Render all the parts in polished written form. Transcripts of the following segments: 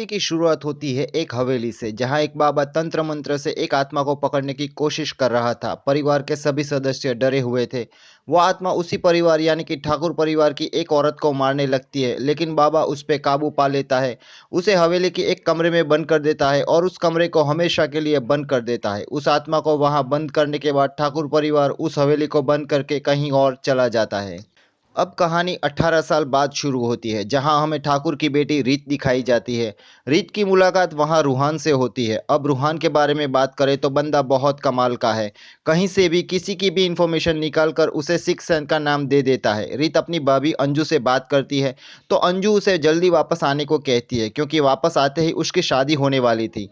कहानी की शुरुआत होती है एक हवेली से, जहां एक बाबा तंत्र मंत्र से एक आत्मा को पकड़ने की कोशिश कर रहा था। परिवार के सभी सदस्य डरे हुए थे। वो आत्मा उसी परिवार यानी कि ठाकुर परिवार की एक औरत को मारने लगती है, लेकिन बाबा उस पर काबू पा लेता है। उसे हवेली के एक कमरे में बंद कर देता है और उस कमरे को हमेशा के लिए बंद कर देता है। उस आत्मा को वहां बंद करने के बाद ठाकुर परिवार उस हवेली को बंद करके कहीं और चला जाता है। अब कहानी 18 साल बाद शुरू होती है, जहां हमें ठाकुर की बेटी रीत दिखाई जाती है। रीत की मुलाकात वहां रूहान से होती है। अब रूहान के बारे में बात करें तो बंदा बहुत कमाल का है। कहीं से भी किसी की भी इंफॉर्मेशन निकाल कर उसे सिक्स सेंस का नाम दे देता है। रीत अपनी भाभी अंजू से बात करती है, तो अंजू उसे जल्दी वापस आने को कहती है, क्योंकि वापस आते ही उसकी शादी होने वाली थी।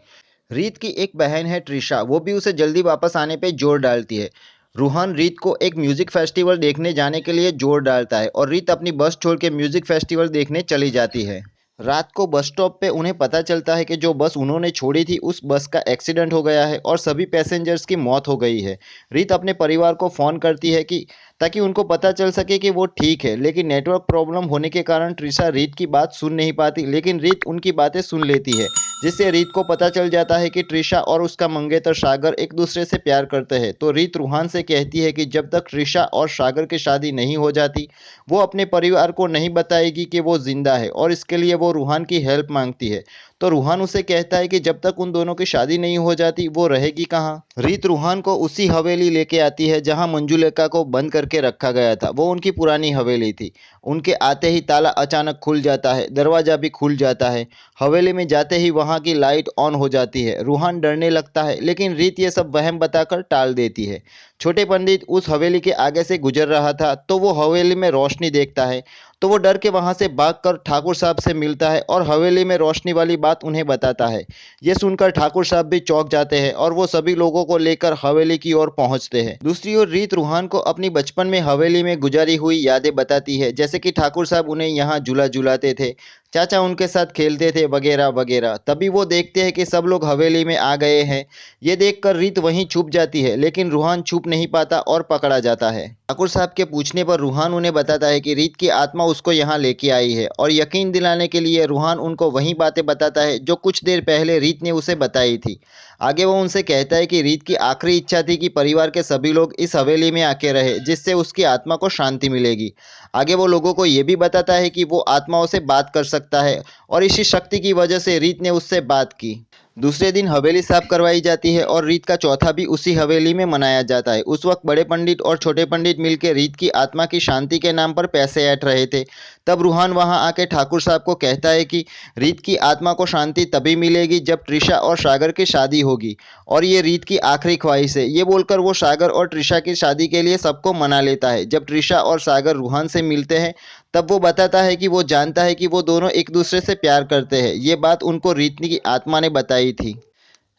रीत की एक बहन है ट्रिशा, वो भी उसे जल्दी वापस आने पे जोर डालती है। रूहान रीत को एक म्यूजिक फेस्टिवल देखने जाने के लिए जोर डालता है और रीत अपनी बस छोड़ के म्यूजिक फेस्टिवल देखने चली जाती है। रात को बस स्टॉप पे उन्हें पता चलता है कि जो बस उन्होंने छोड़ी थी उस बस का एक्सीडेंट हो गया है और सभी पैसेंजर्स की मौत हो गई है। रीत अपने परिवार को फ़ोन करती है कि ताकि उनको पता चल सके कि वो ठीक है, लेकिन नेटवर्क प्रॉब्लम होने के कारण ट्रिशा रीत की बात सुन नहीं पाती, लेकिन रीत उनकी बातें सुन लेती है, जिससे रीत को पता चल जाता है कि ट्रिशा और उसका मंगेतर सागर एक दूसरे से प्यार करते हैं। तो रीत रूहान से कहती है कि जब तक ट्रिशा और सागर की शादी नहीं हो जाती, वो अपने परिवार को नहीं बताएगी कि वो जिंदा है, और इसके लिए वो रूहान की हेल्प मांगती है। तो रूहान उसे कहता है कि जब तक उन दोनों की शादी नहीं हो जाती वो रहेगी कहाँ। रीत रूहान को उसी हवेली लेके आती है जहाँ मंजुलेखा को बंद करके रखा गया था। वो उनकी पुरानी हवेली थी। उनके आते ही ताला अचानक खुल जाता है, दरवाजा भी खुल जाता है। हवेली में जाते ही वहाँ की लाइट ऑन हो जाती है। रूहान डरने लगता है, लेकिन रीत ये सब वहम बताकर टाल देती है। छोटे पंडित उस हवेली के आगे से गुजर रहा था, तो वो हवेली में रोशनी देखता है। तो वो डर के वहां से भागकर ठाकुर साहब से मिलता है और हवेली में रोशनी वाली बात उन्हें बताता है। ये सुनकर ठाकुर साहब भी चौंक जाते हैं और वो सभी लोगों को लेकर हवेली की ओर पहुंचते हैं। दूसरी ओर रीत रूहान को अपनी बचपन में हवेली में गुजारी हुई यादें बताती है, जैसे कि ठाकुर साहब उन्हें यहाँ झूला झुलाते थे, चाचा उनके साथ खेलते थे, वगैरह वगैरह। तभी वो देखते हैं कि सब लोग हवेली में आ गए हैं। ये देखकर रीत वहीं छुप जाती है, लेकिन रूहान छुप नहीं पाता और पकड़ा जाता है। ठाकुर साहब के पूछने पर रूहान उन्हें बताता है कि रीत की आत्मा उसको यहाँ लेके आई है, और यकीन दिलाने के लिए रूहान उनको वही बातें बताता है जो कुछ देर पहले रीत ने उसे बताई थी। आगे वो उनसे कहता है कि रीत की आखिरी इच्छा थी कि परिवार के सभी लोग इस हवेली में आके रहे, जिससे उसकी आत्मा को शांति मिलेगी। आगे वो लोगों को ये भी बताता है कि वो आत्माओं से बात कर सकता है, और इसी शक्ति की वजह से रीत ने उससे बात की। दूसरे दिन हवेली साफ करवाई जाती है और रीत का चौथा भी उसी हवेली में मनाया जाता है। उस वक्त बड़े पंडित और छोटे पंडित मिलकर रीत की आत्मा की शांति के नाम पर पैसे ऐंठ रहे थे। तब रूहान वहां आके ठाकुर साहब को कहता है कि रीत की आत्मा को शांति तभी मिलेगी जब त्रिशा और सागर की शादी होगी, और ये रीत की आखिरी ख्वाहिश है। ये बोलकर वो सागर और त्रिशा की शादी के लिए सबको मना लेता है। जब त्रिशा और सागर रूहान से मिलते हैं, तब वो बताता है कि वो जानता है कि वो दोनों एक दूसरे से प्यार करते हैं। ये बात उनको रीत की आत्मा ने बताई थी।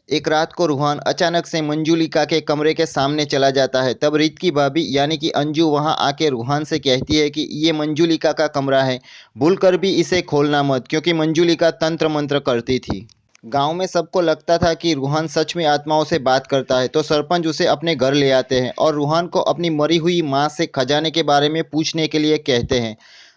एक रात को रूहान अचानक से मंजुलिका के कमरे के सामने चला जाता है। तब रीत की भाभी यानी कि अंजू वहां आके रूहान से कहती है कि ये मंजुलिका का कमरा है, भूलकर भी इसे खोलना मत, क्योंकि मंजुलिका तंत्र मंत्र करती थी। गांव में सबको लगता था कि रूहान सच में आत्माओं से बात करता है, तो सरपंच उसे अपने घर ले आते हैं और रूहान को अपनी मरी हुई माँ से खजाने के बारे में पूछने के लिए कहते हैं।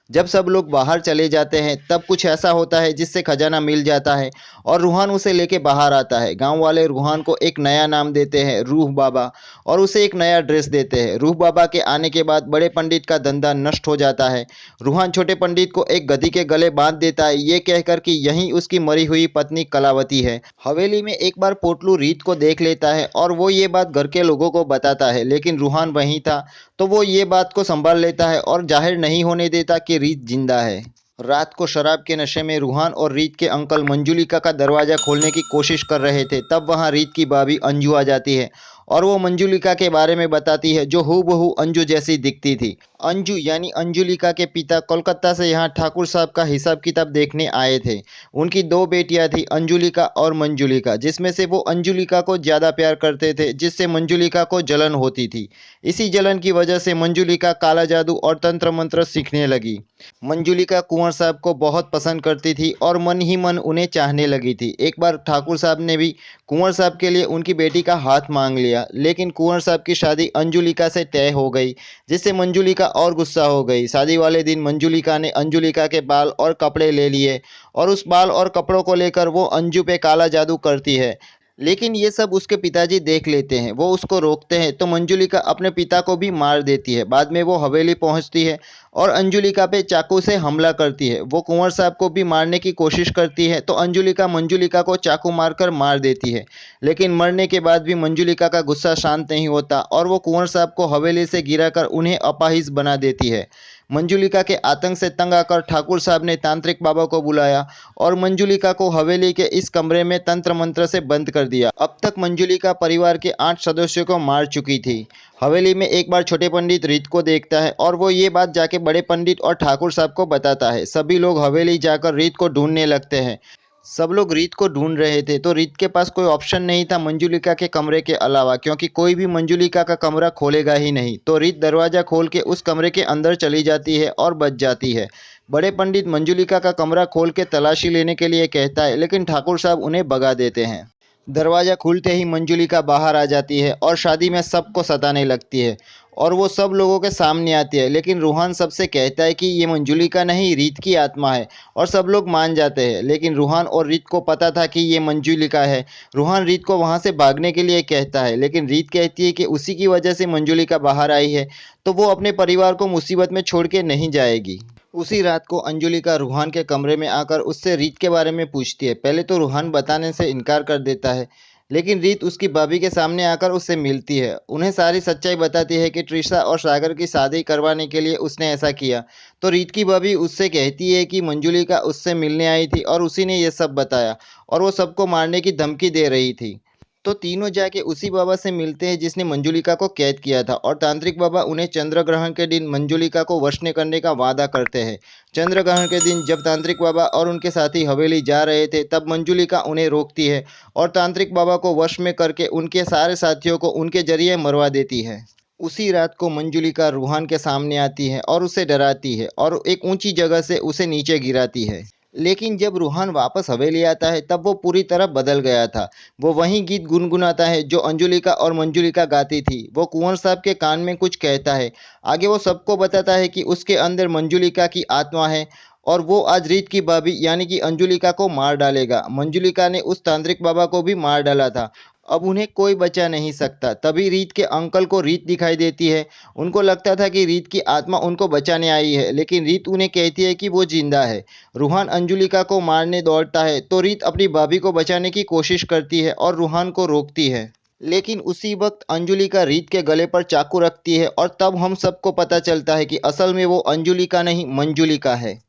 जब सब लोग बाहर चले जाते हैं, तब कुछ ऐसा होता है जिससे खजाना मिल जाता है, और रूहान उसे लेके बाहर आता है। गांव वाले रूहान को एक नया नाम देते हैं, रूह बाबा, और उसे एक नया ड्रेस देते हैं। रूह बाबा के आने के बाद बड़े पंडित का धंधा नष्ट हो जाता है। रूहान छोटे पंडित को एक गधी के गले बांध देता है, ये कहकर कि यही उसकी मरी हुई पत्नी कलावती है। हवेली में एक बार पोटलू रीत को देख लेता है और वो ये बात घर के लोगों को बताता है, लेकिन रूहान वहीं था, तो वो ये बात को संभाल लेता है और जाहिर नहीं होने देता कि रीत जिंदा है। रात को शराब के नशे में रूहान और रीत के अंकल मंजुलिका का दरवाजा खोलने की कोशिश कर रहे थे। तब वहां रीत की भाभी अंजू आ जाती है और वो मंजुलिका के बारे में बताती है, जो हूबहू अंजू जैसी दिखती थी। अंजू यानी अंजुलिका के पिता कोलकाता से यहाँ ठाकुर साहब का हिसाब किताब देखने आए थे। उनकी दो बेटियां थी, अंजुलिका और मंजुलिका, जिसमें से वो अंजुलिका को ज़्यादा प्यार करते थे, जिससे मंजुलिका को जलन होती थी। इसी जलन की वजह से मंजुलिका काला जादू और तंत्र मंत्र सीखने लगी। मंजुलिका कुंवर साहब को बहुत पसंद करती थी और मन ही मन उन्हें चाहने लगी थी। एक बार ठाकुर साहब ने भी कुंवर साहब के लिए उनकी बेटी का हाथ मांग लिया, लेकिन कुंवर साहब की शादी अंजुलिका से तय हो गई, जिससे मंजुलिका और गुस्सा हो गई। शादी वाले दिन मंजुलिका ने अंजुलिका के बाल और कपड़े ले लिए और उस बाल और कपड़ों को लेकर वो अंजू पे काला जादू करती है। लेकिन ये सब उसके पिताजी देख लेते हैं, वो उसको रोकते हैं, तो मंजुलिका अपने पिता को भी मार देती है। बाद में वो हवेली पहुंचती है और अंजुलिका पे चाकू से हमला करती है। वो कुंवर साहब को भी मारने की कोशिश करती है, तो अंजुलिका मंजुलिका को चाकू मारकर मार देती है। लेकिन मरने के बाद भी मंजुलिका का गुस्सा शांत नहीं होता और वो कुंवर साहब को हवेली से गिराकर उन्हें अपाहिज बना देती है। मंजुलिका के आतंक से तंग आकर ठाकुर साहब ने तांत्रिक बाबा को बुलाया और मंजुलिका को हवेली के इस कमरे में तंत्र मंत्र से बंद कर दिया। अब तक मंजुलिका परिवार के 8 सदस्यों को मार चुकी थी। हवेली में एक बार छोटे पंडित रीत को देखता है और वो ये बात जाके बड़े पंडित और ठाकुर साहब को बताता है। सभी लोग हवेली जाकर रीत को ढूंढने लगते हैं। सब लोग रीत को ढूंढ रहे थे, तो रीत के पास कोई ऑप्शन नहीं था मंजुलिका के कमरे के अलावा, क्योंकि कोई भी मंजुलिका का कमरा खोलेगा ही नहीं। तो रीत दरवाज़ा खोल के उस कमरे के अंदर चली जाती है और बच जाती है। बड़े पंडित मंजुलिका का कमरा खोल के तलाशी लेने के लिए कहता है, लेकिन ठाकुर साहब उन्हें भगा देते हैं। दरवाज़ा खुलते ही मंजुलिका बाहर आ जाती है और शादी में सबको सताने लगती है और वो सब लोगों के सामने आती है। लेकिन रूहान सबसे कहता है कि ये मंजुलिका नहीं, रीत की आत्मा है, और सब लोग मान जाते हैं। लेकिन रूहान और रीत को पता था कि ये मंजुलिका है। रूहान रीत को वहाँ से भागने के लिए कहता है, लेकिन रीत कहती है कि उसी की वजह से मंजुलिका बाहर आई है, तो वो अपने परिवार को मुसीबत में छोड़ के नहीं जाएगी। उसी रात को अंजुलिका रूहान के कमरे में आकर उससे रीत के बारे में पूछती है। पहले तो रूहान बताने से इनकार कर देता है, लेकिन रीत उसकी भाभी के सामने आकर उससे मिलती है। उन्हें सारी सच्चाई बताती है कि ट्रिशा और सागर की शादी करवाने के लिए उसने ऐसा किया। तो रीत की भाभी उससे कहती है कि मंजुलिका उससे मिलने आई थी और उसी ने ये सब बताया और वो सबको मारने की धमकी दे रही थी। तो तीनों जाके उसी बाबा से मिलते हैं जिसने मंजुलिका को कैद किया था, और तांत्रिक बाबा उन्हें चंद्र ग्रहण के दिन मंजुलिका को वश में करने का वादा करते हैं। चंद्र ग्रहण के दिन जब तांत्रिक बाबा और उनके साथी हवेली जा रहे थे, तब मंजुलिका उन्हें रोकती है और तांत्रिक बाबा को वश में करके उनके सारे साथियों को उनके जरिए मरवा देती है। उसी रात को मंजुलिका रूहान के सामने आती है और उसे डराती है और एक ऊंची जगह से उसे नीचे गिराती है। लेकिन जब रूहान वापस हवेली आता है, तब वो पूरी तरह बदल गया था। वो वही गीत गुनगुनाता है जो अंजुलिका और मंजुलिका गाती थी। वो कुंवर साहब के कान में कुछ कहता है। आगे वो सबको बताता है कि उसके अंदर मंजुलिका की आत्मा है और वो आज रीत की भाभी यानी कि अंजुलिका को मार डालेगा। मंजुलिका ने उस तांत्रिक बाबा को भी मार डाला था। अब उन्हें कोई बचा नहीं सकता। तभी रीत के अंकल को रीत दिखाई देती है। उनको लगता था कि रीत की आत्मा उनको बचाने आई है, लेकिन रीत उन्हें कहती है कि वो जिंदा है। रूहान अंजुलिका को मारने दौड़ता है, तो रीत अपनी भाभी को बचाने की कोशिश करती है और रूहान को रोकती है। लेकिन उसी वक्त अंजुलिका रीत के गले पर चाकू रखती है और तब हम सबको पता चलता है कि असल में वो अंजुलिका नहीं मंजुलिका है।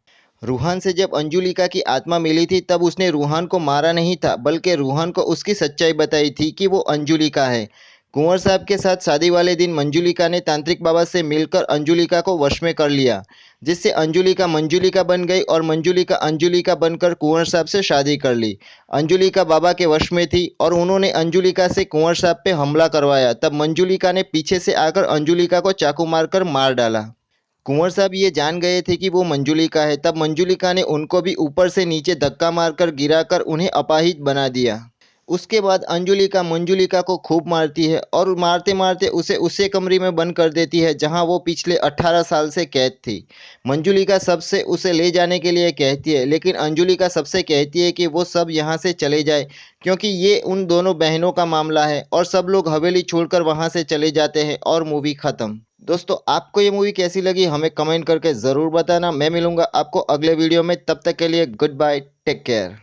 रूहान से जब अंजुलिका की आत्मा मिली थी, तब उसने रूहान को मारा नहीं था, बल्कि रूहान को उसकी सच्चाई बताई थी कि वो अंजुलिका है। कुंवर साहब के साथ शादी वाले दिन मंजुलिका ने तांत्रिक बाबा से मिलकर अंजुलिका को वश में कर लिया, जिससे अंजुलिका मंजुलिका बन गई और मंजुलिका अंजुलिका बनकर कुंवर साहब से शादी कर ली। अंजुलिका बाबा के वश में थी और उन्होंने अंजुलिका से कुंवर साहब पे हमला करवाया। तब मंजुलिका ने पीछे से आकर अंजुलिका को चाकू मारकर मार डाला। कुंवर साहब ये जान गए थे कि वो मंजुलिका है। तब मंजुलिका ने उनको भी ऊपर से नीचे धक्का मारकर गिराकर उन्हें अपाहिज बना दिया। उसके बाद अंजुलिका मंजुलिका को खूब मारती है और मारते मारते उसे उसी कमरे में बंद कर देती है जहां वो पिछले 18 साल से कैद थी। मंजुलिका सबसे उसे ले जाने के लिए कहती है, लेकिन अंजुलिका सबसे कहती है कि वो सब यहाँ से चले जाए, क्योंकि ये उन दोनों बहनों का मामला है, और सब लोग हवेली छोड़कर वहाँ से चले जाते हैं और मूवी ख़त्म। दोस्तों, आपको ये मूवी कैसी लगी हमें कमेंट करके ज़रूर बताना। मैं मिलूंगा आपको अगले वीडियो में, तब तक के लिए गुड बाय, टेक केयर।